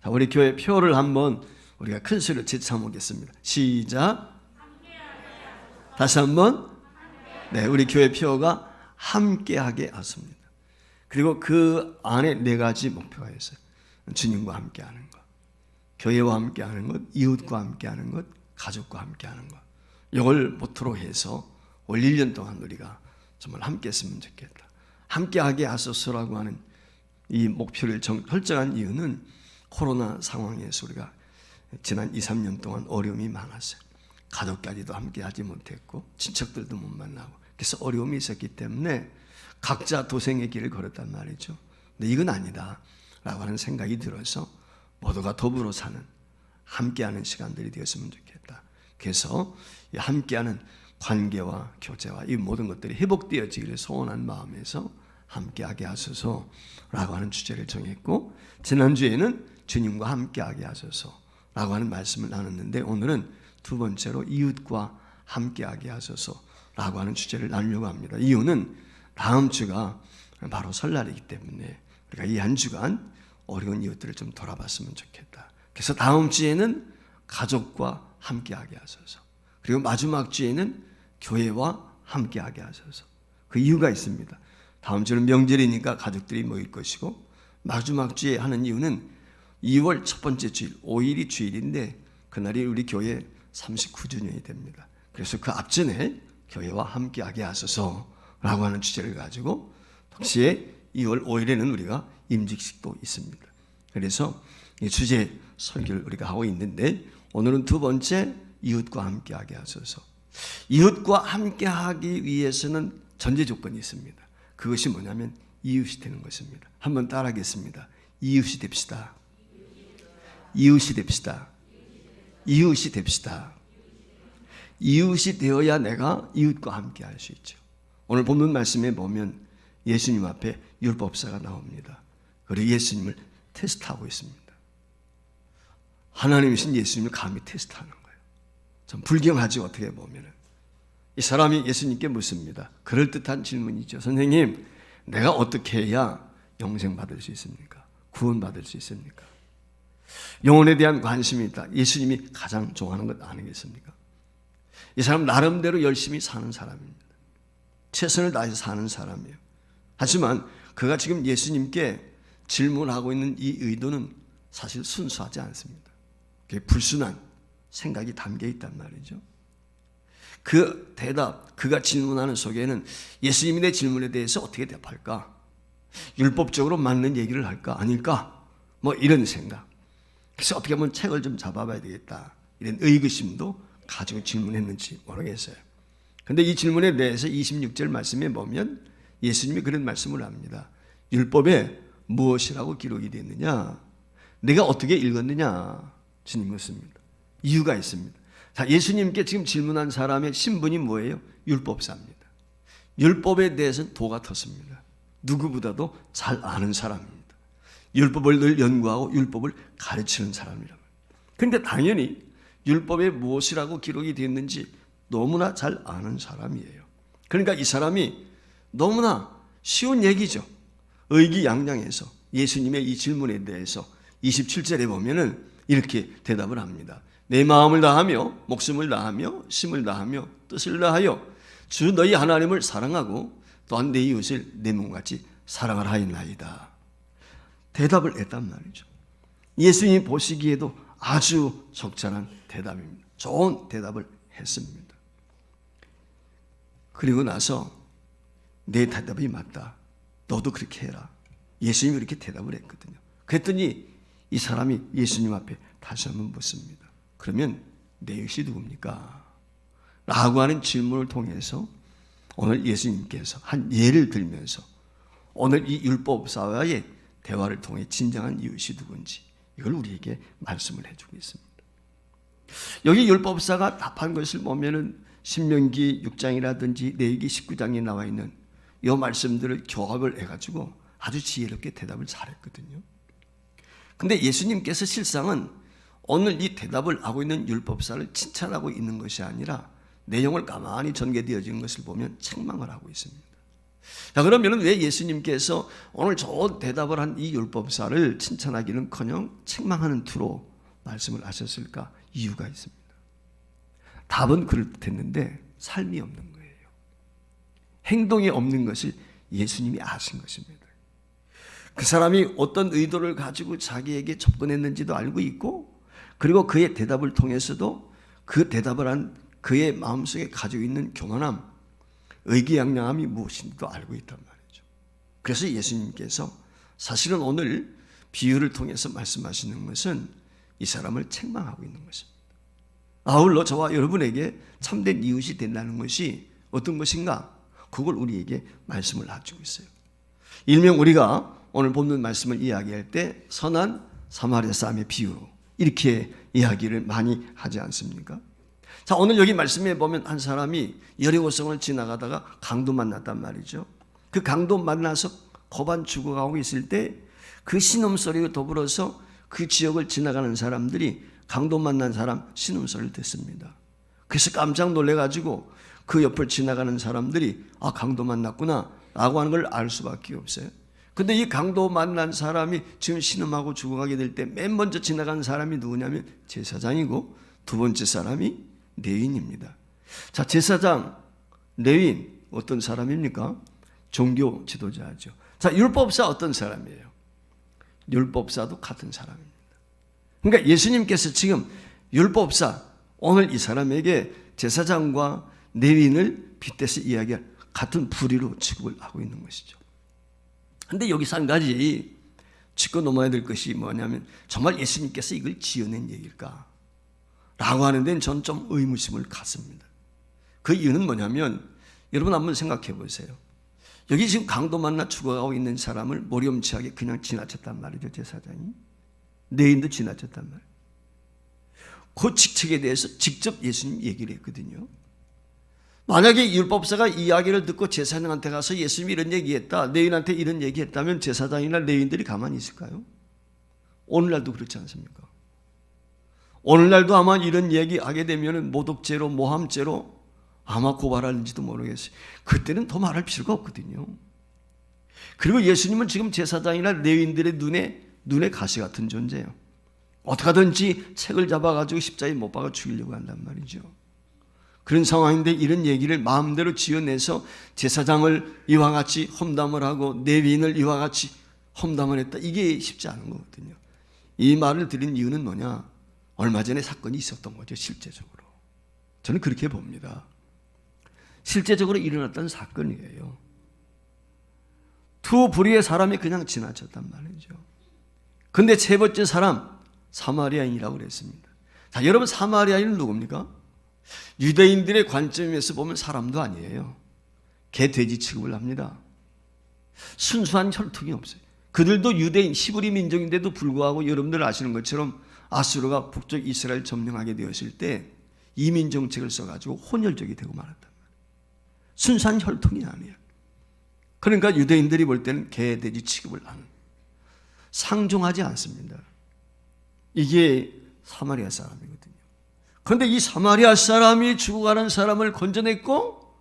우리 교회 표를 한번 우리가 큰 소리로 제창하겠습니다. 시작. 다시 한번. 네, 우리 교회 표가 함께하게 하십니다. 그리고 그 안에 네 가지 목표가 있어요. 주님과 함께하는 것, 교회와 함께하는 것, 이웃과 함께하는 것, 가족과 함께하는 것. 이걸 모토로 해서 올 1년 동안 우리가 정말 함께 했으면 좋겠다. 함께하게 하소서라고 하는 이 목표를 설정한 이유는 코로나 상황에서 우리가 지난 2, 3년 동안 어려움이 많았어요. 가족까지도 함께 하지 못했고 친척들도 못 만나고 그래서 어려움이 있었기 때문에 각자 도생의 길을 걸었단 말이죠. 근데 이건 아니다 라고 하는 생각이 들어서 모두가 더불어 사는 함께하는 시간들이 되었으면 좋겠다. 그래서 이 함께하는 관계와 교제와 이 모든 것들이 회복되어지기를 소원한 마음에서 함께하게 하소서라고 하는 주제를 정했고, 지난주에는 주님과 함께하게 하소서라고 하는 말씀을 나눴는데, 오늘은 두 번째로 이웃과 함께하게 하소서라고 하는 주제를 나누려고 합니다. 이유는 다음 주가 바로 설날이기 때문에 우리가 이 한 주간 어려운 이웃들을 좀 돌아봤으면 좋겠다. 그래서 다음 주에는 가족과 함께하게 하소서, 그리고 마지막 주에는 교회와 함께하게 하소서. 그 이유가 있습니다. 다음 주는 명절이니까 가족들이 모일 것이고, 마지막 주에 하는 이유는 2월 첫 번째 주일, 5일이 주일인데 그날이 우리 교회 39주년이 됩니다. 그래서 그 앞전에 교회와 함께하게 하소서라고 하는 주제를 가지고, 동시에 2월 5일에는 우리가 임직식도 있습니다. 그래서 이 주제 설교를 우리가 하고 있는데, 오늘은 두 번째, 이웃과 함께하게 하소서. 이웃과 함께하기 위해서는 전제 조건이 있습니다. 그것이 뭐냐면 이웃이 되는 것입니다. 한번 따라하겠습니다. 이웃이 됩시다. 이웃이 됩시다. 이웃이 됩시다. 이웃이 되어야 내가 이웃과 함께할 수 있죠. 오늘 본문 말씀에 보면 예수님 앞에 율법사가 나옵니다. 그리고 예수님을 테스트하고 있습니다. 하나님이신 예수님을 감히 테스트하는 거예요. 좀 불경하지. 어떻게 보면 이 사람이 예수님께 묻습니다. 그럴듯한 질문이죠. 선생님, 내가 어떻게 해야 영생 받을 수 있습니까? 구원 받을 수 있습니까? 영혼에 대한 관심이 있다. 예수님이 가장 좋아하는 것 아니겠습니까? 이 사람 나름대로 열심히 사는 사람입니다. 최선을 다해서 사는 사람이에요. 하지만 그가 지금 예수님께 질문하고 있는 이 의도는 사실 순수하지 않습니다. 그게 불순한 생각이 담겨 있단 말이죠. 그 대답, 그가 질문하는 속에는 예수님이 내 질문에 대해서 어떻게 대답할까? 율법적으로 맞는 얘기를 할까? 아닐까? 뭐 이런 생각. 그래서 어떻게 보면 책을 좀 잡아봐야 되겠다, 이런 의구심도 가지고 질문했는지 모르겠어요. 그런데 이 질문에 대해서 26절 말씀에 보면 예수님이 그런 말씀을 합니다. 율법에 무엇이라고 기록이 되어 있느냐? 내가 어떻게 읽었느냐? 주님 묻습니다. 이유가 있습니다. 자, 예수님께 지금 질문한 사람의 신분이 뭐예요? 율법사입니다. 율법에 대해서는 도가 텄습니다. 누구보다도 잘 아는 사람입니다. 율법을 늘 연구하고 율법을 가르치는 사람이라고. 그런데 당연히 율법에 무엇이라고 기록이 되어 있는지 너무나 잘 아는 사람이에요. 그러니까 이 사람이 너무나 쉬운 얘기죠. 의기양양해서 예수님의 이 질문에 대해서 27절에 보면은 이렇게 대답을 합니다. 내 마음을 다하며 목숨을 다하며 힘을 다하며 뜻을 다하여 주 너희 하나님을 사랑하고 또한 내 이웃을 내 몸같이 사랑을 하였나이다. 대답을 했단 말이죠. 예수님이 보시기에도 아주 적절한 대답입니다. 좋은 대답을 했습니다. 그리고 나서 내 대답이 맞다, 너도 그렇게 해라, 예수님이 이렇게 대답을 했거든요. 그랬더니 이 사람이 예수님 앞에 다시 한번 묻습니다. 그러면 내 이웃이 누굽니까? 라고 하는 질문을 통해서 오늘 예수님께서 한 예를 들면서 오늘 이 율법사와의 대화를 통해 진정한 이웃이 누군지 이걸 우리에게 말씀을 해주고 있습니다. 여기 율법사가 답한 것을 보면은 신명기 6장이라든지 레위기 19장에 나와 있는 이 말씀들을 교합을 해가지고 아주 지혜롭게 대답을 잘했거든요. 근데 예수님께서 실상은 오늘 이 대답을 하고 있는 율법사를 칭찬하고 있는 것이 아니라 내용을 가만히 전개되어지는 것을 보면 책망을 하고 있습니다. 자, 그러면 왜 예수님께서 오늘 좋은 대답을 한 이 율법사를 칭찬하기는커녕 책망하는 투로 말씀을 하셨을까? 이유가 있습니다. 답은 그럴듯했는데 삶이 없는 거예요. 행동이 없는 것을 예수님이 아신 것입니다. 그 사람이 어떤 의도를 가지고 자기에게 접근했는지도 알고 있고, 그리고 그의 대답을 통해서도 그 대답을 한 그의 마음속에 가지고 있는 교만함, 의기양양함이 무엇인지도 알고 있단 말이죠. 그래서 예수님께서 사실은 오늘 비유를 통해서 말씀하시는 것은 이 사람을 책망하고 있는 것입니다. 아울러 저와 여러분에게 참된 이웃이 된다는 것이 어떤 것인가? 그걸 우리에게 말씀을 해주고 있어요. 일명 우리가 오늘 본문 말씀을 이야기할 때 선한 사마리아 사람의 비유로 이렇게 이야기를 많이 하지 않습니까? 자, 오늘 여기 말씀에 보면 한 사람이 여리고성을 지나가다가 강도 만났단 말이죠. 그 강도 만나서 고반 죽어가고 있을 때 그 신음소리와 더불어서 그 지역을 지나가는 사람들이 강도 만난 사람 신음소리를 듣습니다. 그래서 깜짝 놀래가지고 그 옆을 지나가는 사람들이 아, 강도 만났구나 라고 하는 걸 알 수밖에 없어요. 근데 이 강도 만난 사람이 지금 신음하고 죽어가게 될 때 맨 먼저 지나간 사람이 누구냐면 제사장이고, 두 번째 사람이 레위인입니다. 자, 제사장, 레위인 어떤 사람입니까? 종교 지도자죠. 자, 율법사 어떤 사람이에요? 율법사도 같은 사람입니다. 그러니까 예수님께서 지금 율법사, 오늘 이 사람에게 제사장과 레위인을 빗대서 이야기할 같은 부류로 취급을 하고 있는 것이죠. 그런데 여기서 한 가지 짚고 넘어야 될 것이 뭐냐면, 정말 예수님께서 이걸 지어낸 얘기일까? 라고 하는 데는 전 좀 의무심을 갖습니다. 그 이유는 뭐냐면, 여러분 한번 생각해 보세요. 여기 지금 강도 만나 죽어가고 있는 사람을 모렴치하게 그냥 지나쳤단 말이죠, 제사장이. 레위인도 지나쳤단 말이에요. 그 직책에 대해서 직접 예수님 얘기를 했거든요. 만약에 율법사가 이야기를 듣고 제사장한테 가서 예수님이 이런 얘기했다, 레위인한테 이런 얘기했다면 제사장이나 레위인들이 가만히 있을까요? 오늘날도 그렇지 않습니까? 오늘날도 아마 이런 얘기하게 되면 모독죄로, 모함죄로 아마 고발할지도 모르겠어요. 그때는 더 말할 필요가 없거든요. 그리고 예수님은 지금 제사장이나 레위인들의 눈에 가시 같은 존재예요. 어떻게 하든지 책을 잡아가지고 십자가에 못 박아 죽이려고 한단 말이죠. 그런 상황인데 이런 얘기를 마음대로 지어내서 제사장을 이와 같이 험담을 하고 레위인을 이와 같이 험담을 했다. 이게 쉽지 않은 거거든요. 이 말을 드린 이유는 뭐냐? 얼마 전에 사건이 있었던 거죠, 실제적으로. 저는 그렇게 봅니다. 실제적으로 일어났던 사건이에요. 두 부류의 사람이 그냥 지나쳤단 말이죠. 근데 세 번째 사람, 사마리아인이라고 그랬습니다. 자, 여러분, 사마리아인은 누굽니까? 유대인들의 관점에서 보면 사람도 아니에요. 개, 돼지 취급을 합니다. 순수한 혈통이 없어요. 그들도 유대인, 히브리 민족인데도 불구하고 여러분들 아시는 것처럼 아수르가 북쪽 이스라엘 점령하게 되었을 때 이민 정책을 써가지고 혼혈족이 되고 말았단 말이에요. 순수한 혈통이 아니에요. 그러니까 유대인들이 볼 때는 개, 돼지 취급을 하는, 상종하지 않습니다. 이게 사마리아 사람이거든요. 그런데 이 사마리아 사람이 죽어가는 사람을 건져냈고,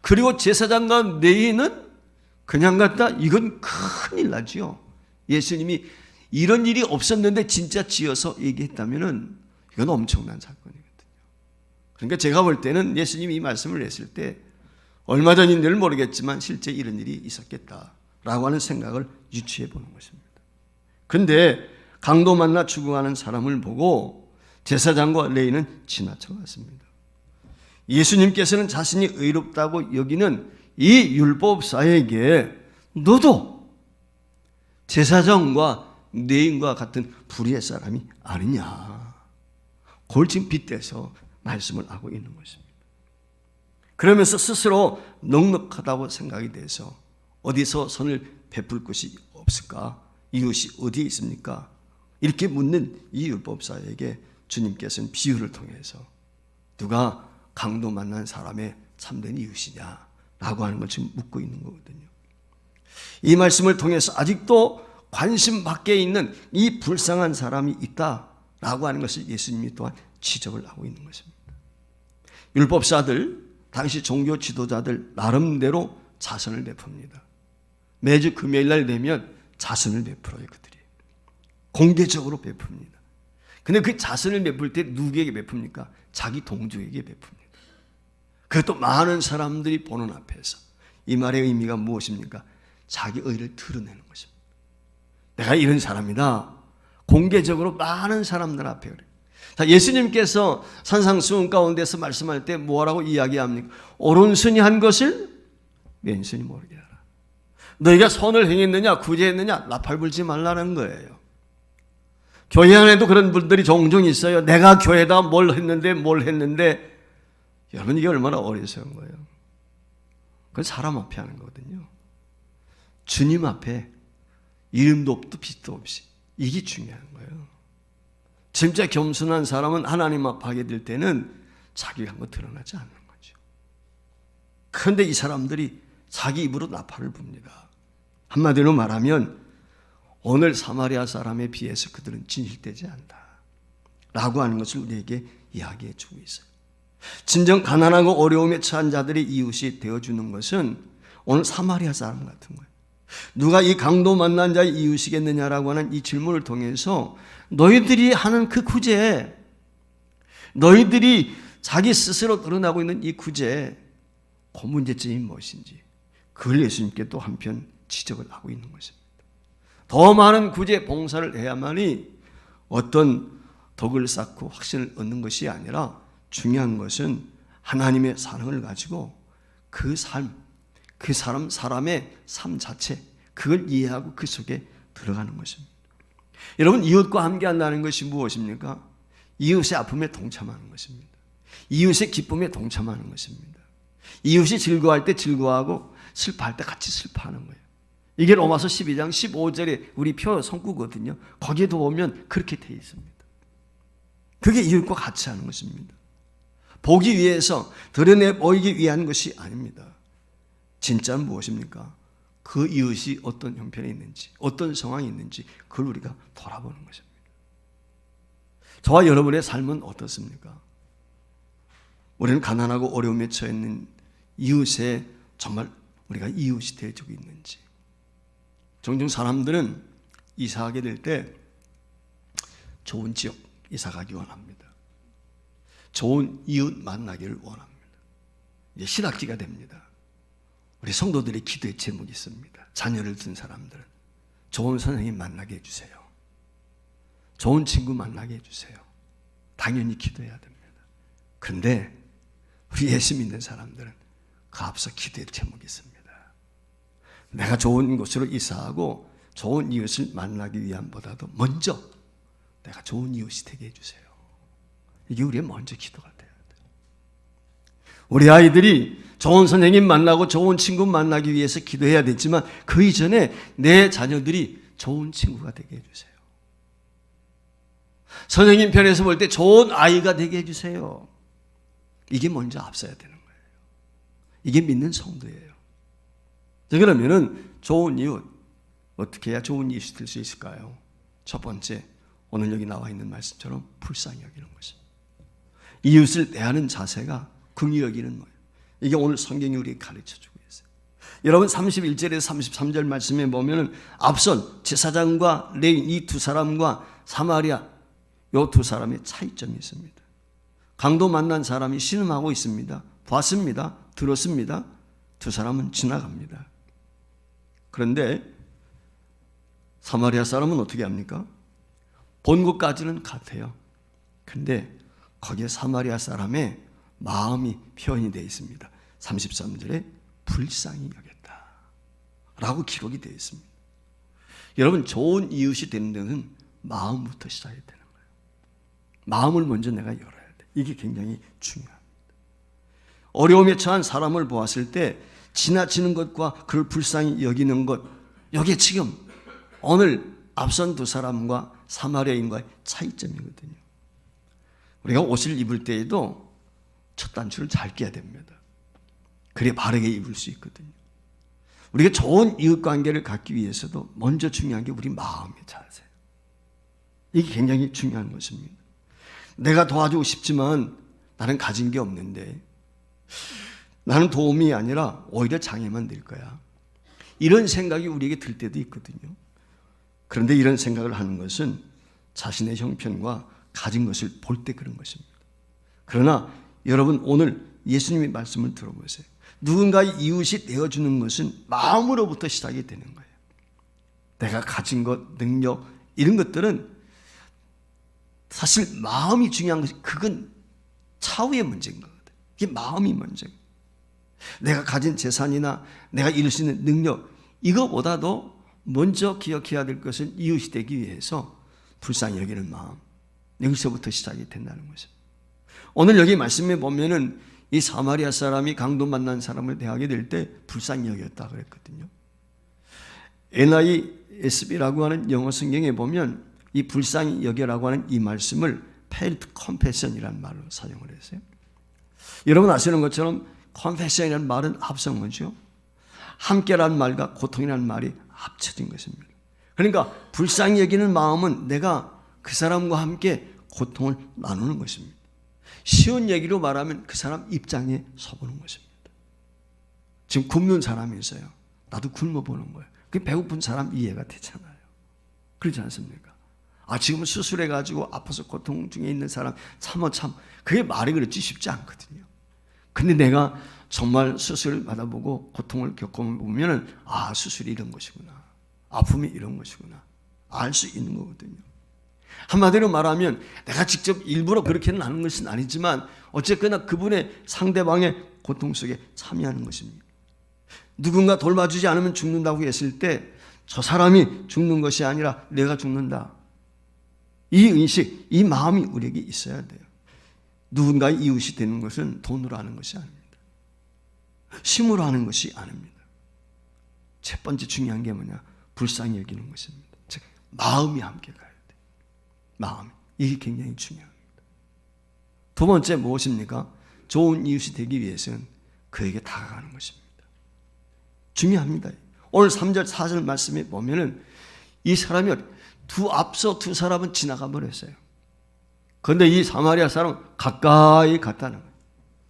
그리고 제사장과 레위인은 그냥 갔다, 이건 큰일 나지요. 예수님이 이런 일이 없었는데 진짜 지어서 얘기했다면 이건 엄청난 사건이거든요. 그러니까 제가 볼 때는 예수님이 이 말씀을 했을 때 얼마 전인지는 모르겠지만 실제 이런 일이 있었겠다라고 하는 생각을 유추해 보는 것입니다. 그런데 강도 만나 죽어가는 사람을 보고 제사장과 레위인은 지나쳐갔습니다. 예수님께서는 자신이 의롭다고 여기는 이 율법사에게 너도 제사장과 레위인과 같은 불의의 사람이 아니냐, 그걸 지금 빗대서 말씀을 하고 있는 것입니다. 그러면서 스스로 넉넉하다고 생각이 돼서 어디서 선을 베풀 것이 없을까? 이웃이 어디에 있습니까? 이렇게 묻는 이 율법사에게 주님께서는 비유를 통해서 누가 강도 만난 사람의 참된 이웃이냐 라고 하는 걸 지금 묻고 있는 거거든요. 이 말씀을 통해서 아직도 관심 밖에 있는 이 불쌍한 사람이 있다라고 하는 것을 예수님이 또한 지적을 하고 있는 것입니다. 율법사들, 당시 종교 지도자들 나름대로 자선을 베풉니다. 매주 금요일 날 되면 자선을 베풀어요. 그들이 공개적으로 베풉니다. 근데 그 자선을 베풀 때 누구에게 베풉니까? 자기 동족에게 베풉니다. 그것도 많은 사람들이 보는 앞에서. 이 말의 의미가 무엇입니까? 자기 의를 드러내는 것입니다. 내가 이런 사람이다. 공개적으로 많은 사람들 앞에 그래요. 자, 예수님께서 산상수훈 가운데서 말씀할 때 뭐라고 이야기합니까? 오른손이 한 것을 왼손이 모르게 하라. 너희가 선을 행했느냐 구제했느냐 나팔 불지 말라는 거예요. 교회 안에도 그런 분들이 종종 있어요. 내가 교회다 뭘 했는데 여러분 이게 얼마나 어리석은 거예요. 그건 사람 앞에 하는 거거든요. 주님 앞에 이름도 없도 빛도 없이 이게 중요한 거예요. 진짜 겸손한 사람은 하나님 앞에 하게 될 때는 자기가 한 거 드러나지 않는 거죠. 그런데 이 사람들이 자기 입으로 나팔을 붑니다. 한마디로 말하면 오늘 사마리아 사람에 비해서 그들은 진실되지 않다 라고 하는 것을 우리에게 이야기해 주고 있어요. 진정 가난하고 어려움에 처한 자들의 이웃이 되어주는 것은 오늘 사마리아 사람 같은 거예요. 누가 이 강도 만난 자의 이웃이겠느냐라고 하는 이 질문을 통해서 너희들이 하는 그 구제, 너희들이 자기 스스로 드러나고 있는 이 구제, 그 문제점이 무엇인지 그걸 예수님께 또 한편 지적을 하고 있는 것입니다. 더 많은 구제 봉사를 해야만이 어떤 덕을 쌓고 확신을 얻는 것이 아니라 중요한 것은 하나님의 사랑을 가지고 그 삶, 그 사람의 삶 자체, 그걸 이해하고 그 속에 들어가는 것입니다. 여러분, 이웃과 함께 한다는 것이 무엇입니까? 이웃의 아픔에 동참하는 것입니다. 이웃의 기쁨에 동참하는 것입니다. 이웃이 즐거워할 때 즐거워하고 슬퍼할 때 같이 슬퍼하는 거예요. 이게 로마서 12장 15절에 우리 표 성구거든요. 거기에도 보면 그렇게 되어 있습니다. 그게 이웃과 같이 하는 것입니다. 보기 위해서 드러내 보이기 위한 것이 아닙니다. 진짜는 무엇입니까? 그 이웃이 어떤 형편에 있는지, 어떤 상황이 있는지 그걸 우리가 돌아보는 것입니다. 저와 여러분의 삶은 어떻습니까? 우리는 가난하고 어려움에 처해 있는 이웃에 정말 우리가 이웃이 되어주고 있는지. 종종 사람들은 이사하게 될 때 좋은 지역 이사가기 원합니다. 좋은 이웃 만나기를 원합니다. 이제 신학기가 됩니다. 우리 성도들의 기도의 제목이 있습니다. 자녀를 둔 사람들은 좋은 선생님 만나게 해주세요. 좋은 친구 만나게 해주세요. 당연히 기도해야 됩니다. 그런데 우리 예수 믿는 사람들은 그 앞서 기도의 제목이 있습니다. 내가 좋은 곳으로 이사하고 좋은 이웃을 만나기 위함보다도 먼저 내가 좋은 이웃이 되게 해주세요. 이게 우리의 먼저 기도가 돼야 돼요. 우리 아이들이 좋은 선생님 만나고 좋은 친구 만나기 위해서 기도해야 되지만 그 이전에 내 자녀들이 좋은 친구가 되게 해주세요. 선생님 편에서 볼 때 좋은 아이가 되게 해주세요. 이게 먼저 앞서야 되는 거예요. 이게 믿는 성도예요. 그러면은 좋은 이웃, 어떻게 해야 좋은 이웃이 될 수 있을까요? 첫 번째, 오늘 여기 나와 있는 말씀처럼 불쌍히 여기는 것입니다. 이웃을 대하는 자세가 긍휼히 여기는 거예요. 이게 오늘 성경이 우리에게 가르쳐주고 있어요. 여러분 31절에서 33절 말씀에 보면 앞선 제사장과 레위 이 두 사람과 사마리아 이 두 사람의 차이점이 있습니다. 강도 만난 사람이 신음하고 있습니다. 봤습니다. 들었습니다. 두 사람은 지나갑니다. 그런데 사마리아 사람은 어떻게 합니까? 본 곳까지는 같아요. 근데 거기에 사마리아 사람의 마음이 표현이 되어 있습니다. 33절에 불쌍히 여겼다 라고 기록이 되어 있습니다. 여러분, 좋은 이웃이 되는 데는 마음부터 시작해야 되는 거예요. 마음을 먼저 내가 열어야 돼. 이게 굉장히 중요합니다. 어려움에 처한 사람을 보았을 때 지나치는 것과 그를 불쌍히 여기는 것, 이게 지금 오늘 앞선 두 사람과 사마리아인과의 차이점이거든요. 우리가 옷을 입을 때에도 첫 단추를 잘 끼야 됩니다. 그래야 바르게 입을 수 있거든요. 우리가 좋은 이웃관계를 갖기 위해서도 먼저 중요한 게 우리 마음의 자세예요. 이게 굉장히 중요한 것입니다. 내가 도와주고 싶지만 나는 가진 게 없는데 나는 도움이 아니라 오히려 장애만 될 거야. 이런 생각이 우리에게 들 때도 있거든요. 그런데 이런 생각을 하는 것은 자신의 형편과 가진 것을 볼 때 그런 것입니다. 그러나 여러분 오늘 예수님의 말씀을 들어보세요. 누군가의 이웃이 되어주는 것은 마음으로부터 시작이 되는 거예요. 내가 가진 것, 능력 이런 것들은 사실 마음이 중요한 것이 그건 차후의 문제인 거거든. 이게 마음이 문제예요. 내가 가진 재산이나 내가 이룰 수 있는 능력 이거보다도 먼저 기억해야 될 것은 이웃이 되기 위해서 불쌍히 여기는 마음, 여기서부터 시작이 된다는 것입니다. 오늘 여기 말씀에 보면은 이 사마리아 사람이 강도 만난 사람을 대하게 될 때 불쌍히 여겼다 그랬거든요. NISB라고 하는 영어 성경에 보면 이 불쌍히 여겨라고 하는 이 말씀을 felt compassion이라는 말로 사용을 했어요. 여러분 아시는 것처럼 confession이라는 말은 합성어죠. 함께라는 말과 고통이라는 말이 합쳐진 것입니다. 그러니까 불쌍히 여기는 마음은 내가 그 사람과 함께 고통을 나누는 것입니다. 쉬운 얘기로 말하면 그 사람 입장에 서보는 것입니다. 지금 굶는 사람이 있어요. 나도 굶어보는 거예요. 그 배고픈 사람 이해가 되잖아요. 그렇지 않습니까? 지금 수술해가지고 아파서 고통 중에 있는 사람 참어. 그게 말이 그렇지 쉽지 않거든요. 근데 내가 정말 수술을 받아보고 고통을 겪어보면 수술이 이런 것이구나. 아픔이 이런 것이구나. 알 수 있는 거거든요. 한마디로 말하면 내가 직접 일부러 그렇게는 하는 것은 아니지만 어쨌거나 그분의 상대방의 고통 속에 참여하는 것입니다. 누군가 돌봐주지 않으면 죽는다고 했을 때 저 사람이 죽는 것이 아니라 내가 죽는다. 이 의식, 이 마음이 우리에게 있어야 돼요. 누군가의 이웃이 되는 것은 돈으로 하는 것이 아닙니다. 힘으로 하는 것이 아닙니다. 첫 번째 중요한 게 뭐냐? 불쌍히 여기는 것입니다. 즉 마음이 함께 가야 돼요. 마음. 이게 굉장히 중요합니다. 두 번째 무엇입니까? 좋은 이웃이 되기 위해서는 그에게 다가가는 것입니다. 중요합니다. 오늘 3절 4절 말씀에 보면은 이 사람이 앞서 두 사람은 지나가 버렸어요. 그런데 이 사마리아 사람은 가까이 갔다는 거예요.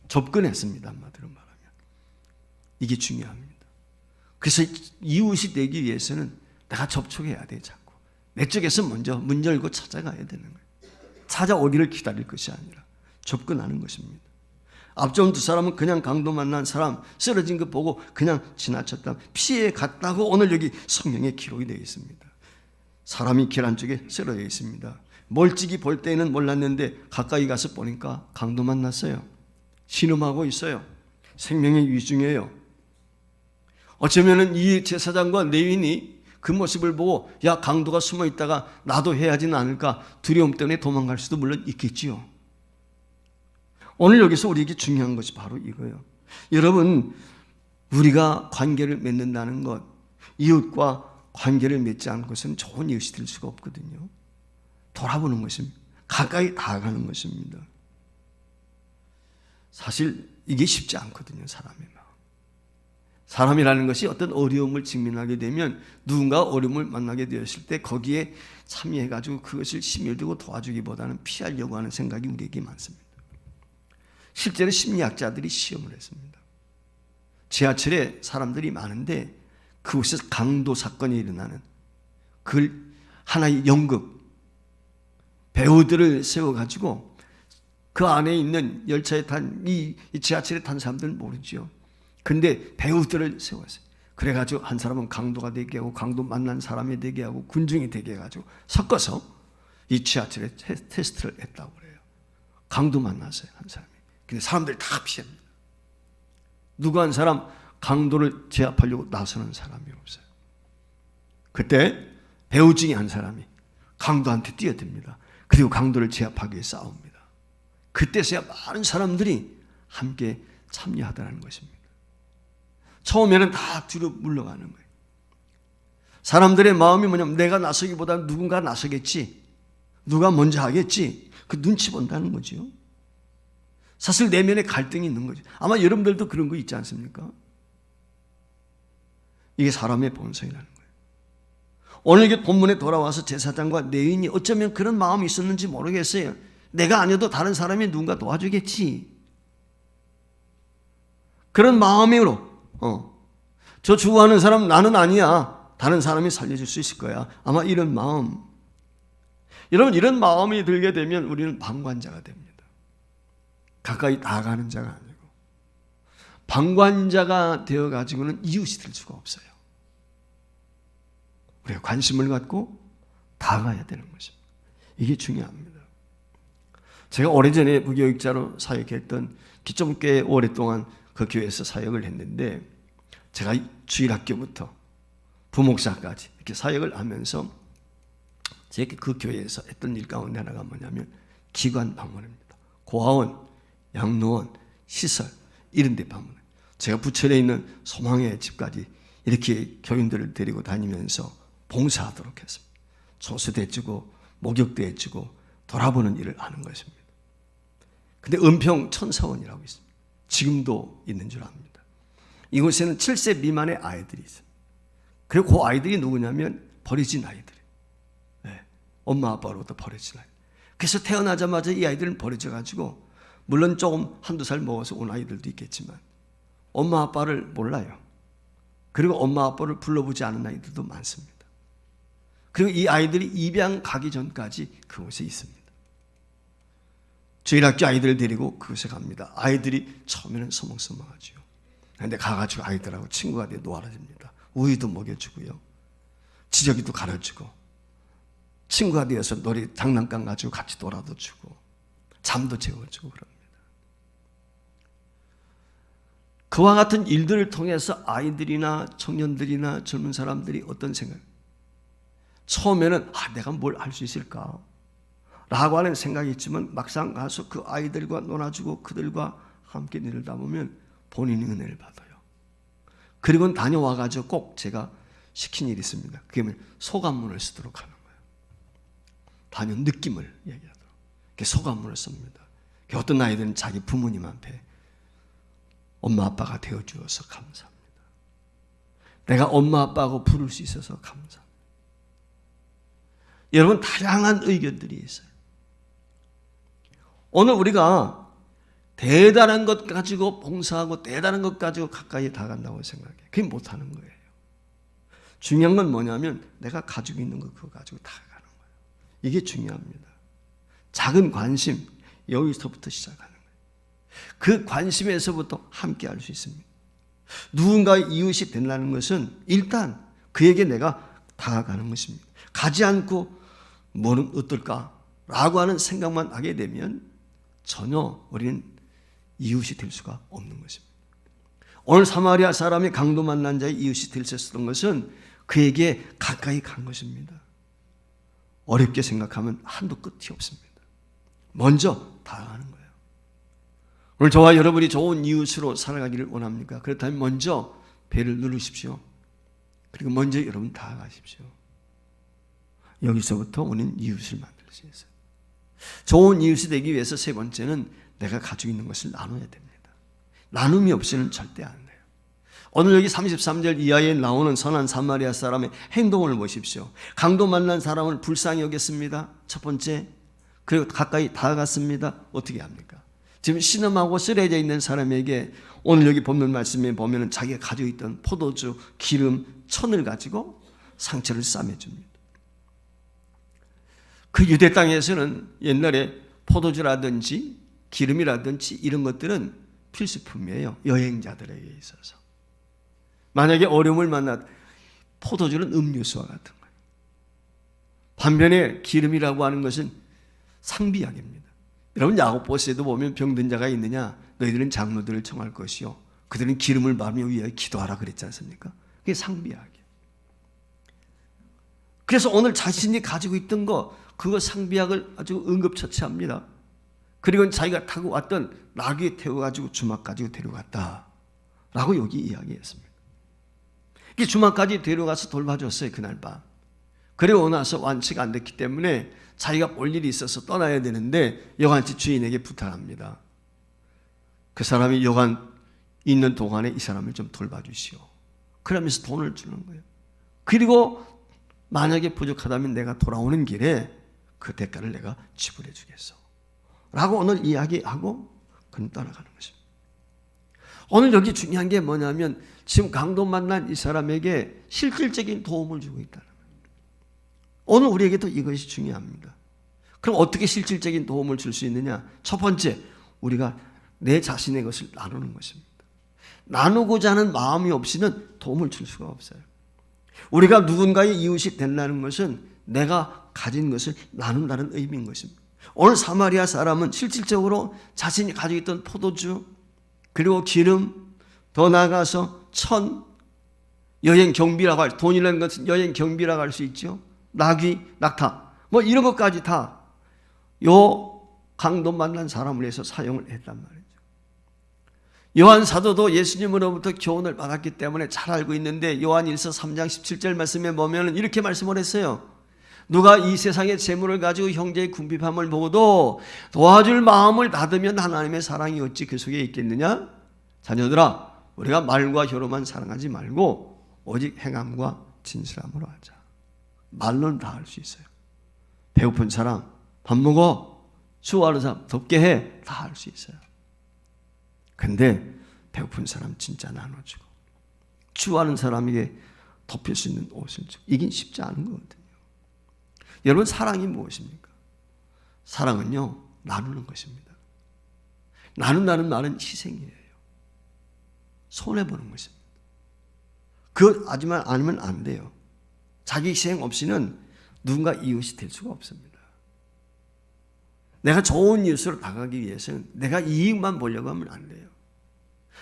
접근했습니다. 한마디로 말하면. 이게 중요합니다. 그래서 이웃이 되기 위해서는 내가 접촉해야 돼 자꾸. 내 쪽에서 먼저 문 열고 찾아가야 되는 거예요. 찾아오기를 기다릴 것이 아니라 접근하는 것입니다. 앞전 두 사람은 그냥 강도 만난 사람 쓰러진 거 보고 그냥 지나쳤다. 피해 갔다고 오늘 여기 성경에 기록이 되어 있습니다. 사람이 길 한쪽에 쓰러져 있습니다. 멀찍이 볼 때는 몰랐는데 가까이 가서 보니까 강도 만났어요. 신음하고 있어요. 생명의 위중이에요. 어쩌면 이 제사장과 레위인이 그 모습을 보고 강도가 숨어 있다가 나도 해야 하지는 않을까 두려움 때문에 도망갈 수도 물론 있겠지요. 오늘 여기서 우리에게 중요한 것이 바로 이거예요. 여러분, 우리가 관계를 맺는다는 것, 이웃과 관계를 맺지 않은 것은 좋은 이웃이 될 수가 없거든요. 돌아보는 것입니다. 가까이 다가가는 것입니다. 사실 이게 쉽지 않거든요. 사람의 마음. 사람이라는 것이 어떤 어려움을 직면하게 되면 누군가 어려움을 만나게 되었을 때 거기에 참여해가지고 그것을 힘을 두고 도와주기보다는 피하려고 하는 생각이 우리에게 많습니다. 실제로 심리학자들이 시험을 했습니다. 지하철에 사람들이 많은데 그곳에서 강도 사건이 일어나는 그 하나의 연극 배우들을 세워가지고 그 안에 있는 열차에 이 지하철에 탄 사람들은 모르죠. 근데 배우들을 세웠어요. 그래가지고 한 사람은 강도가 되게 하고 강도 만난 사람이 되게 하고 군중이 되게 해가지고 섞어서 이 지하철에 테스트를 했다고 그래요. 강도 만났어요. 한 사람이. 근데 사람들이 다 피합니다. 누구 한 사람 강도를 제압하려고 나서는 사람이 없어요. 그때 배우 중에 한 사람이 강도한테 뛰어듭니다. 그리고 강도를 제압하기 위해 싸웁니다. 그때서야 많은 사람들이 함께 참여하더라는 것입니다. 처음에는 다 뒤로 물러가는 거예요. 사람들의 마음이 뭐냐면 내가 나서기보다는 누군가 나서겠지. 누가 먼저 하겠지. 그 눈치 본다는 거죠. 사실 내면에 갈등이 있는 거죠. 아마 여러분들도 그런 거 있지 않습니까? 이게 사람의 본성이라는 거예요. 오늘 이게 본문에 돌아와서 제사장과 레위인이 어쩌면 그런 마음이 있었는지 모르겠어요. 내가 아니어도 다른 사람이 누군가 도와주겠지. 그런 마음으로 저 죽어가는 사람 나는 아니야. 다른 사람이 살려줄 수 있을 거야. 아마 이런 마음. 여러분 이런 마음이 들게 되면 우리는 방관자가 됩니다. 가까이 다가가는 자가 아니고 방관자가 되어가지고는 이웃이 될 수가 없어요. 우리가 관심을 갖고 다가가야 되는 것입니다. 이게 중요합니다. 제가 오래전에 무교육자로 사역했던 좀 꽤 오랫동안 그 교회에서 사역을 했는데 제가 주일학교부터 부목사까지 이렇게 사역을 하면서 제가 그 교회에서 했던 일 가운데 하나가 뭐냐면 기관 방문입니다. 고아원, 양로원, 시설 이런 데 방문. 제가 부천에 있는 소망의 집까지 이렇게 교인들을 데리고 다니면서 봉사하도록 했습니다. 소수도 해주고 목욕도 해주고 돌아보는 일을 하는 것입니다. 근데 은평 천사원이라고 있습니다. 지금도 있는 줄 압니다. 이곳에는 7세 미만의 아이들이 있어요. 그리고 그 아이들이 누구냐면 버려진 아이들. 네. 엄마 아빠로부터 버려진 아이들. 그래서 태어나자마자 이 아이들은 버려져가지고 물론 조금 한두 살 먹어서 온 아이들도 있겠지만 엄마 아빠를 몰라요. 그리고 엄마 아빠를 불러보지 않은 아이들도 많습니다. 그리고 이 아이들이 입양 가기 전까지 그곳에 있습니다. 주일학교 아이들을 데리고 그곳에 갑니다. 아이들이 처음에는 서먹서먹하죠. 그런데 가가지고 아이들하고 친구가 되어 놀아줍니다. 우유도 먹여주고요. 지저귀도 갈아주고 친구가 되어서 놀이 장난감 가지고 같이 놀아도 주고 잠도 재워주고 그럽니다. 그와 같은 일들을 통해서 아이들이나 청년들이나 젊은 사람들이 어떤 생각? 처음에는 내가 뭘 할 수 있을까? 라고 하는 생각이 있지만 막상 가서 그 아이들과 놀아주고 그들과 함께 놀다 보면 본인이 은혜를 받아요. 그리고 다녀와가지고 꼭 제가 시킨 일이 있습니다. 그게 뭐냐면 소감문을 쓰도록 하는 거예요. 다녀 느낌을 얘기하도록. 소감문을 씁니다. 어떤 아이들은 자기 부모님 앞에 엄마 아빠가 되어주어서 감사합니다. 내가 엄마 아빠하고 부를 수 있어서 감사합니다. 여러분 다양한 의견들이 있어요. 오늘 우리가 대단한 것 가지고 봉사하고 대단한 것 가지고 가까이 다가간다고 생각해. 그게 못하는 거예요. 중요한 건 뭐냐면 내가 가지고 있는 거 그거 가지고 다가가는 거예요. 이게 중요합니다. 작은 관심 여기서부터 시작하는 거예요. 그 관심에서부터 함께 할 수 있습니다. 누군가의 이웃이 되려는 것은 일단 그에게 내가 다가가는 것입니다. 가지 않고 뭐는 어떨까라고 하는 생각만 하게 되면 전혀 우리는 이웃이 될 수가 없는 것입니다. 오늘 사마리아 사람이 강도 만난 자의 이웃이 될 수 있었던 것은 그에게 가까이 간 것입니다. 어렵게 생각하면 한도 끝이 없습니다. 먼저 다가가는 거예요. 오늘 저와 여러분이 좋은 이웃으로 살아가기를 원합니까? 그렇다면 먼저 배를 누르십시오. 그리고 먼저 여러분 다가가십시오. 여기서부터 우리는 이웃을 만들 수 있어요. 좋은 이웃이 되기 위해서 세 번째는 내가 가지고 있는 것을 나눠야 됩니다. 나눔이 없이는 절대 안 돼요. 오늘 여기 33절 이하에 나오는 선한 사마리아 사람의 행동을 보십시오. 강도 만난 사람을 불쌍히 여겼습니다. 첫 번째. 그리고 가까이 다가갔습니다. 어떻게 합니까? 지금 신음하고 쓰러져 있는 사람에게 오늘 여기 본문 말씀에 보면 자기가 가지고 있던 포도주, 기름, 천을 가지고 상처를 싸매줍니다. 그 유대 땅에서는 옛날에 포도주라든지 기름이라든지 이런 것들은 필수품이에요. 여행자들에게 있어서. 만약에 어려움을 만나 포도주는 음료수와 같은 거예요. 반면에 기름이라고 하는 것은 상비약입니다. 여러분 야고보서에도 보면 병든 자가 있느냐 너희들은 장로들을 청할 것이요 그들은 기름을 바르며 위하여 기도하라 그랬지 않습니까? 그게 상비약이에요. 그래서 오늘 자신이 가지고 있던 거 그거 상비약을 아주 응급처치합니다. 그리고 자기가 타고 왔던 나귀에 태워가지고 주막까지 데려갔다 라고 여기 이야기했습니다. 이 주막까지 데려가서 돌봐줬어요. 그날 밤. 그리고 나서 완치가 안 됐기 때문에 자기가 볼 일이 있어서 떠나야 되는데 여관집 주인에게 부탁합니다. 그 사람이 여관 있는 동안에 이 사람을 좀 돌봐주시오. 그러면서 돈을 주는 거예요. 그리고 만약에 부족하다면 내가 돌아오는 길에 그 대가를 내가 지불해 주겠어 라고 오늘 이야기하고 그는 떠나가는 것입니다. 오늘 여기 중요한 게 뭐냐면 지금 강도 만난 이 사람에게 실질적인 도움을 주고 있다는 거예요. 오늘 우리에게도 이것이 중요합니다. 그럼 어떻게 실질적인 도움을 줄 수 있느냐? 첫 번째, 우리가 내 자신의 것을 나누는 것입니다. 나누고자 하는 마음이 없이는 도움을 줄 수가 없어요. 우리가 누군가의 이웃이 된다는 것은 내가 가진 것을 나눈다는 의미인 것입니다. 오늘 사마리아 사람은 실질적으로 자신이 가지고 있던 포도주, 그리고 기름, 더 나아가서 여행 경비라고 할, 돈이라는 것은 여행 경비라고 할 수 있죠. 나귀, 낙타, 뭐 이런 것까지 다 요 강도 만난 사람을 위해서 사용을 했단 말이죠. 요한 사도도 예수님으로부터 교훈을 받았기 때문에 잘 알고 있는데 요한일서 3장 17절 말씀에 보면 이렇게 말씀을 했어요. 누가 이 세상의 재물을 가지고 형제의 궁핍함을 보고도 도와줄 마음을 닫으면 하나님의 사랑이 어찌 그 속에 있겠느냐? 자녀들아, 우리가 말과 혀로만 사랑하지 말고 오직 행함과 진실함으로 하자. 말로는 다 할 수 있어요. 배고픈 사람 밥 먹어, 추워하는 사람 덥게 해, 다 할 수 있어요. 근데 배고픈 사람 진짜 나눠주고 추워하는 사람에게 덮일 수 있는 옷을 주고, 이긴 쉽지 않은 거거든요. 여러분, 사랑이 무엇입니까? 사랑은요, 나누는 것입니다. 나눈다는 말은 희생이에요. 손해보는 것입니다. 그것 하지만 않으면 안 돼요. 자기 희생 없이는 누군가 이웃이 될 수가 없습니다. 내가 좋은 이웃으로 다가가기 위해서는 내가 이익만 보려고 하면 안 돼요.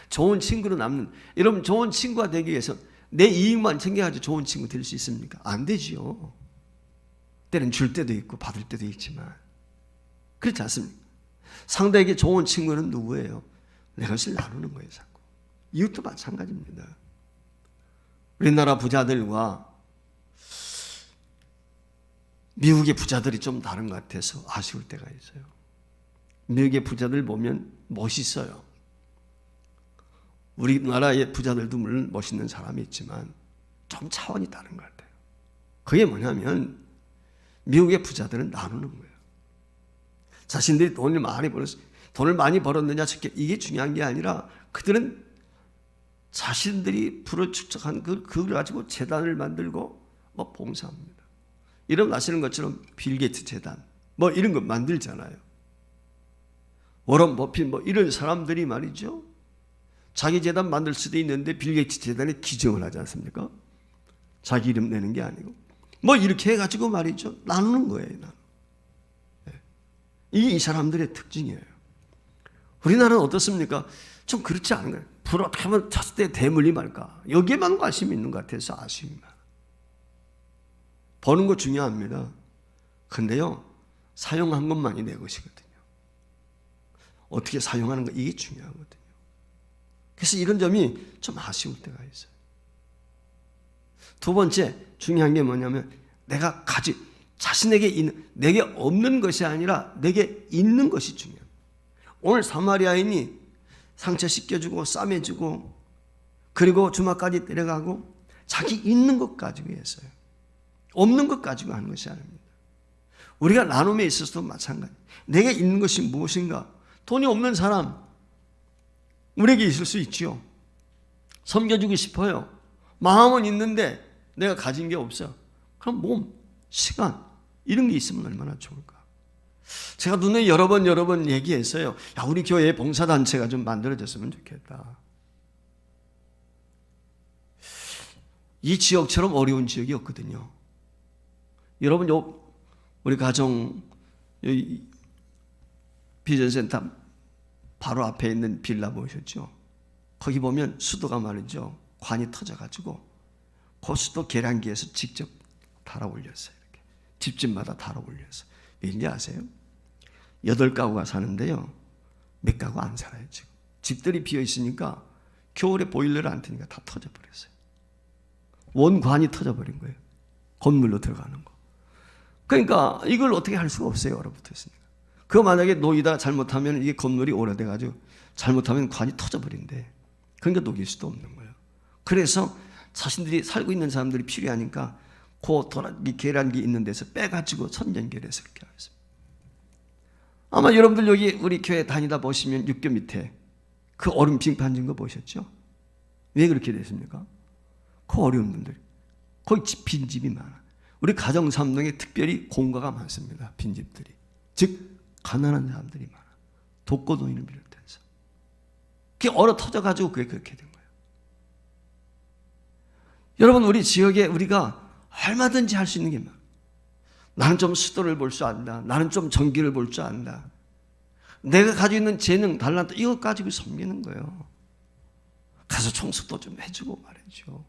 좋은 친구로 남는, 여러분, 좋은 친구가 되기 위해서 내 이익만 챙겨가지고 좋은 친구 될 수 있습니까? 안 되지요. 때는 줄 때도 있고 받을 때도 있지만 그렇지 않습니까? 상대에게 좋은 친구는 누구예요? 내 것을 나누는 거예요. 자꾸. 이웃도 마찬가지입니다. 우리나라 부자들과 미국의 부자들이 좀 다른 것 같아서 아쉬울 때가 있어요. 미국의 부자들 보면 멋있어요. 우리나라의 부자들도 물론 멋있는 사람이 있지만 좀 차원이 다른 것 같아요. 그게 뭐냐면 미국의 부자들은 나누는 거예요. 자신들이 돈을 많이 벌었느냐, 이게 중요한 게 아니라 그들은 자신들이 불어축적한 그걸 가지고 재단을 만들고 뭐 봉사합니다. 이름 아시는 것처럼 빌 게이츠 재단 뭐 이런 거 만들잖아요. 워런 버핏 뭐 이런 사람들이 말이죠. 자기 재단 만들 수도 있는데 빌 게이츠 재단에 기증을 하지 않습니까? 자기 이름 내는 게 아니고 뭐 이렇게 해가지고 말이죠. 나누는 거예요. 이게 이 사람들의 특징이에요. 우리나라는 어떻습니까? 좀 그렇지 않은 거예요. 불 어떻게 하면 쳤을 때 대물림 할까? 여기에만 관심이 있는 것 같아서 아쉬움만. 버는 거 중요합니다. 근데요, 사용한 것만이 내 것이거든요. 어떻게 사용하는 거, 이게 중요하거든요. 그래서 이런 점이 좀 아쉬울 때가 있어요. 두 번째 중요한 게 뭐냐면 내가 자신에게 있는, 내게 없는 것이 아니라 내게 있는 것이 중요해요. 오늘 사마리아인이 상처 씻겨주고 싸매주고 그리고 주막까지 데려가고 자기 있는 것 가지고 했어요. 없는 것 가지고 하는 것이 아닙니다. 우리가 나눔에 있어서도 마찬가지. 내게 있는 것이 무엇인가? 돈이 없는 사람 우리에게 있을 수 있지요. 섬겨주고 싶어요. 마음은 있는데 내가 가진 게 없어. 그럼 몸, 시간 이런 게 있으면 얼마나 좋을까? 제가 눈에 여러 번 얘기했어요. 야, 우리 교회에 봉사단체가 좀 만들어졌으면 좋겠다. 이 지역처럼 어려운 지역이 없거든요. 여러분, 우리 가정 비전센터 바로 앞에 있는 빌라 보셨죠? 거기 보면 수도가 말이죠. 관이 터져가지고 그 수도 계량기에서 직접 달아 올렸어요. 이렇게 집집마다 달아 올렸어요. 왠지 아세요? 8가구가 사는데요. 몇 가구 안 살아요. 지금 집들이 비어 있으니까 겨울에 보일러를 안 트니까 다 터져버렸어요. 원관이 터져버린 거예요. 건물로 들어가는 거. 그러니까 이걸 어떻게 할 수가 없어요. 얼어붙었으니까. 그거 만약에 놓이다 잘못하면 이게 건물이 오래돼가지고 잘못하면 관이 터져버린대. 그러니까 녹일 수도 없는 거예요. 그래서 자신들이 살고 있는 사람들이 필요하니까 그 계량기 있는 데서 빼가지고 선 연결해서 이렇게 하겠습니다. 아마 여러분들 여기 우리 교회 다니다 보시면 육교 밑에 그 얼음 빙판진 거 보셨죠? 왜 그렇게 됐습니까? 그 어려운 분들, 거기 빈집이 많아. 우리 가정 삼동에 특별히 공가가 많습니다. 빈집들이. 즉 가난한 사람들이 많아. 독거노인을 비롯해서. 그게 얼어 터져가지고 그게 그렇게 된 거예요. 여러분, 우리 지역에 우리가 얼마든지 할 수 있는 게 많아. 나는 좀 수도를 볼 줄 안다. 나는 좀 전기를 볼 줄 안다. 내가 가지고 있는 재능, 달란트 이거 가지고 섬기는 거예요. 가서 청소도 좀 해주고 말이죠.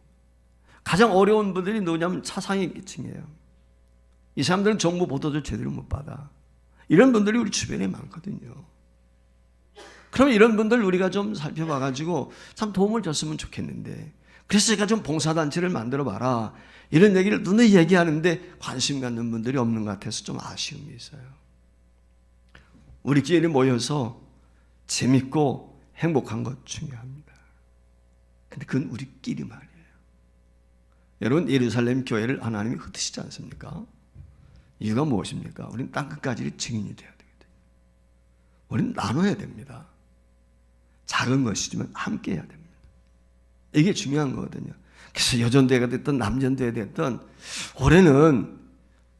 가장 어려운 분들이 누구냐면 차상위계층이에요. 이 사람들은 정부 보도도 제대로 못 받아. 이런 분들이 우리 주변에 많거든요. 그럼 이런 분들 우리가 좀 살펴봐가지고 참 도움을 줬으면 좋겠는데, 그래서 제가 좀 봉사단체를 만들어 봐라 이런 얘기를 눈에 얘기하는데 관심 갖는 분들이 없는 것 같아서 좀 아쉬움이 있어요. 우리끼리 모여서 재밌고 행복한 것 중요합니다. 근데 그건 우리끼리 말이에요. 여러분, 예루살렘 교회를 하나님이 흩으시지 않습니까? 이유가 무엇입니까? 우리는 땅끝까지 증인이 되어야 되거든요. 우리는 나눠야 됩니다. 작은 것이지만 함께 해야 됩니다. 이게 중요한 거거든요. 그래서 여전대회가 됐든 남전대회가 됐든 올해는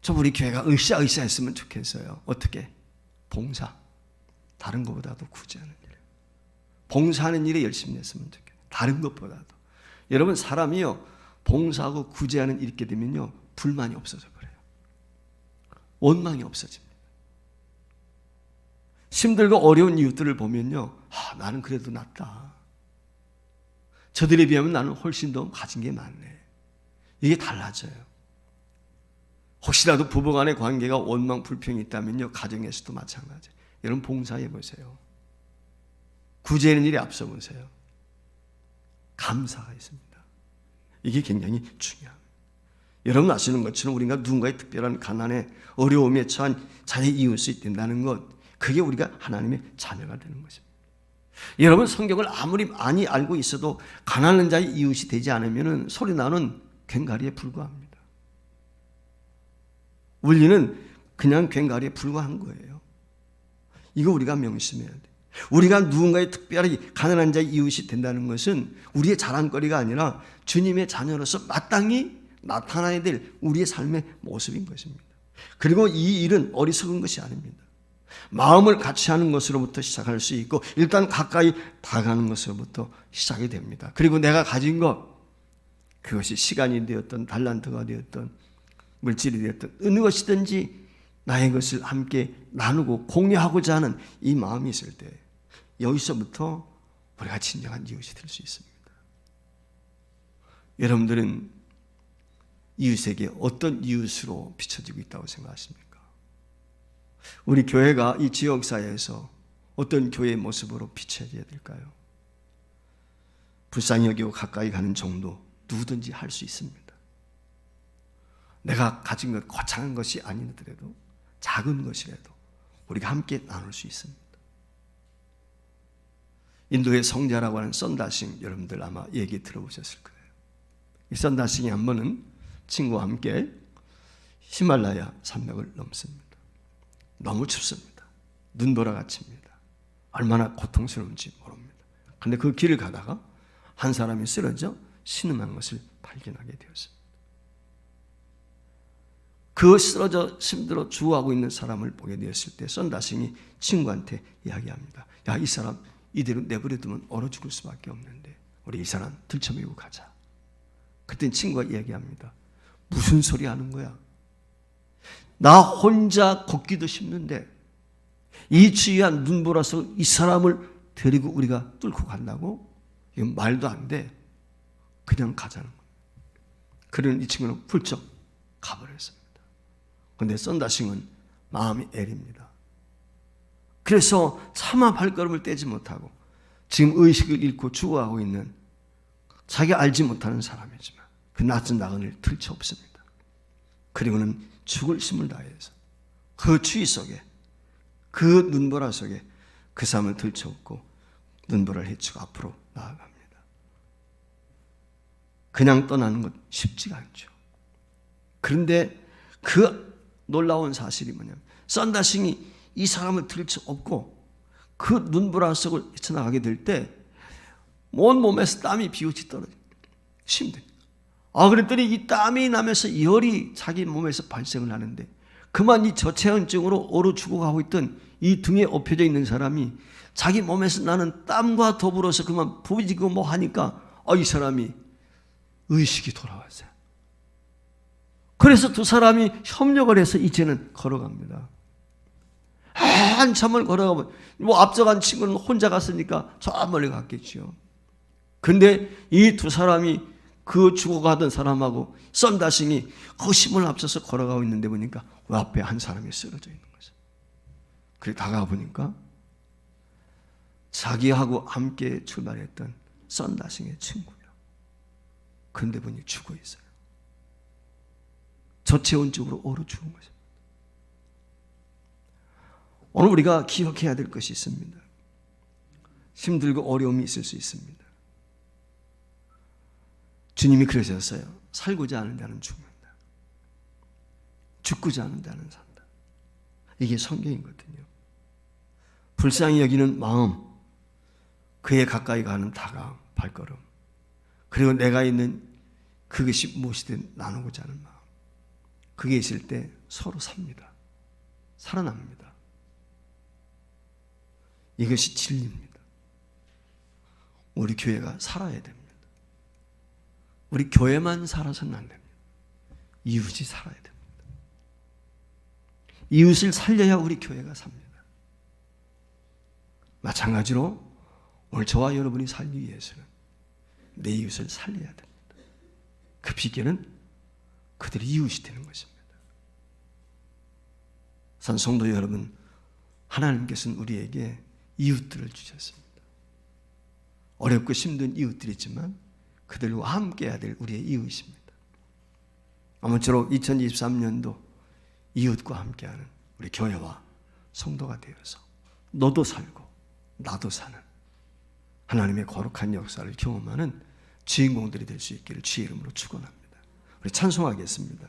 좀 우리 교회가 으쌰으쌰했으면 좋겠어요. 어떻게? 봉사. 다른 것보다도 구제하는 일. 봉사하는 일에 열심히 했으면 좋겠어요. 다른 것보다도. 여러분, 사람이요, 봉사하고 구제하는 일이 있게 되면요, 불만이 없어져 버려요. 원망이 없어집니다. 힘들고 어려운 이웃들을 보면요, 나는 그래도 낫다. 저들에 비하면 나는 훨씬 더 가진 게 많네. 이게 달라져요. 혹시라도 부부간의 관계가 원망, 불평이 있다면요, 가정에서도 마찬가지예요. 여러분, 봉사해 보세요. 구제하는 일에 앞서 보세요. 감사가 있습니다. 이게 굉장히 중요합니다. 여러분 아시는 것처럼 우리가 누군가의 특별한 가난에 어려움에 처한 자의 이웃이 된다는 것, 그게 우리가 하나님의 자녀가 되는 것입니다. 여러분, 성경을 아무리 많이 알고 있어도 가난한 자의 이웃이 되지 않으면 소리 나는 괭가리에 불과합니다. 원리는 그냥 괭가리에 불과한 거예요. 이거 우리가 명심해야 돼. 우리가 누군가의 특별히 가난한 자의 이웃이 된다는 것은 우리의 자랑거리가 아니라 주님의 자녀로서 마땅히 나타나야 될 우리의 삶의 모습인 것입니다. 그리고 이 일은 어리석은 것이 아닙니다. 마음을 같이 하는 것으로부터 시작할 수 있고, 일단 가까이 다가가는 것으로부터 시작이 됩니다. 그리고 내가 가진 것, 그것이 시간이 되었던 달란트가 되었던 물질이 되었던 어느 것이든지 나의 것을 함께 나누고 공유하고자 하는 이 마음이 있을 때, 여기서부터 우리가 진정한 이웃이 될 수 있습니다. 여러분들은 이웃에게 어떤 이웃으로 비춰지고 있다고 생각하십니까? 우리 교회가 이 지역사회에서 어떤 교회의 모습으로 비춰져야 될까요? 불쌍히 여기고 가까이 가는 정도 누구든지 할 수 있습니다. 내가 가진 것 거창한 것이 아니더라도 작은 것이라도 우리가 함께 나눌 수 있습니다. 인도의 성자라고 하는 썬다싱, 여러분들 아마 얘기 들어보셨을 거예요. 이 썬다싱이 한 번은 친구와 함께 히말라야 산맥을 넘습니다. 너무 춥습니다. 눈보라가 칩니다. 얼마나 고통스러운지 모릅니다. 그런데 그 길을 가다가 한 사람이 쓰러져 신음한 것을 발견하게 되었습니다. 그 쓰러져 힘들어 죽어가고 있는 사람을 보게 되었을 때 썬다싱이 친구한테 이야기합니다. 야, 이 사람 이대로 내버려두면 얼어 죽을 수밖에 없는데 우리 이 사람 들쳐매고 가자. 그때 친구가 이야기합니다. 무슨 소리 하는 거야? 나 혼자 걷기도 힘든데 이 추위한 눈보라서 이 사람을 데리고 우리가 뚫고 간다고? 이건 말도 안 돼. 그냥 가자는 거예요. 그러는 이 친구는 훌쩍 가버렸습니다. 그런데 썬다싱은 마음이 애립니다. 그래서 차마 발걸음을 떼지 못하고 지금 의식을 잃고 죽어가고 있는 자기가 알지 못하는 사람이지만 그 낯선 나그네를 들쳐업습니다. 그리고는 죽을 힘을 다해서 그 추위 속에, 그 눈보라 속에 그 사람을 들쳐업고 눈보라를 헤치고 앞으로 나아갑니다. 그냥 떠나는 것 쉽지가 않죠. 그런데 그 놀라운 사실이 뭐냐면 썬다싱이 이 사람을 들쳐업고 그 눈보라 속을 헤쳐나가게 될 때 온 몸에서 땀이 비옷이 떨어져요. 힘들어요. 그랬더니 이 땀이 나면서 열이 자기 몸에서 발생을 하는데 그만 이 저체온증으로 얼어 죽어가고 있던 이 등에 엎혀져 있는 사람이 자기 몸에서 나는 땀과 더불어서 그만 부비지고 뭐 하니까 이 사람이 의식이 돌아왔어요. 그래서 두 사람이 협력을 해서 이제는 걸어갑니다. 한참을 걸어가면 앞서간 친구는 혼자 갔으니까 저 멀리 갔겠죠. 근데 이 두 사람이 그 죽어가던 사람하고 썬다싱이 그 힘을 합쳐서 걸어가고 있는데 보니까 앞에 한 사람이 쓰러져 있는 거죠. 그래 다가가 보니까 자기하고 함께 출발했던 썬다싱의 친구예요. 그런데 보니 죽어 있어요. 저체온증으로 얼어 죽은 거죠. 오늘 우리가 기억해야 될 것이 있습니다. 힘들고 어려움이 있을 수 있습니다. 주님이 그러셨어요. 살고자 하는 자는 죽는다. 죽고자 하는 자는 산다. 이게 성경이거든요. 불쌍히 여기는 마음, 그에 가까이 가는 다가움, 발걸음, 그리고 내가 있는 그것이 무엇이든 나누고자 하는 마음, 그게 있을 때 서로 삽니다. 살아납니다. 이것이 진리입니다. 우리 교회가 살아야 됩니다. 우리 교회만 살아서는 안 됩니다. 이웃이 살아야 됩니다. 이웃을 살려야 우리 교회가 삽니다. 마찬가지로 오늘 저와 여러분이 살기 위해서는 내 이웃을 살려야 됩니다. 그 비결은 그들이 이웃이 되는 것입니다. 성도 여러분, 하나님께서는 우리에게 이웃들을 주셨습니다. 어렵고 힘든 이웃들이지만 그들과 함께 해야 될 우리의 이웃입니다. 아무쪼록 2023년도 이웃과 함께하는 우리 교회와 성도가 되어서 너도 살고 나도 사는 하나님의 거룩한 역사를 경험하는 주인공들이 될 수 있기를 주의 이름으로 축원합니다. 우리 찬송하겠습니다.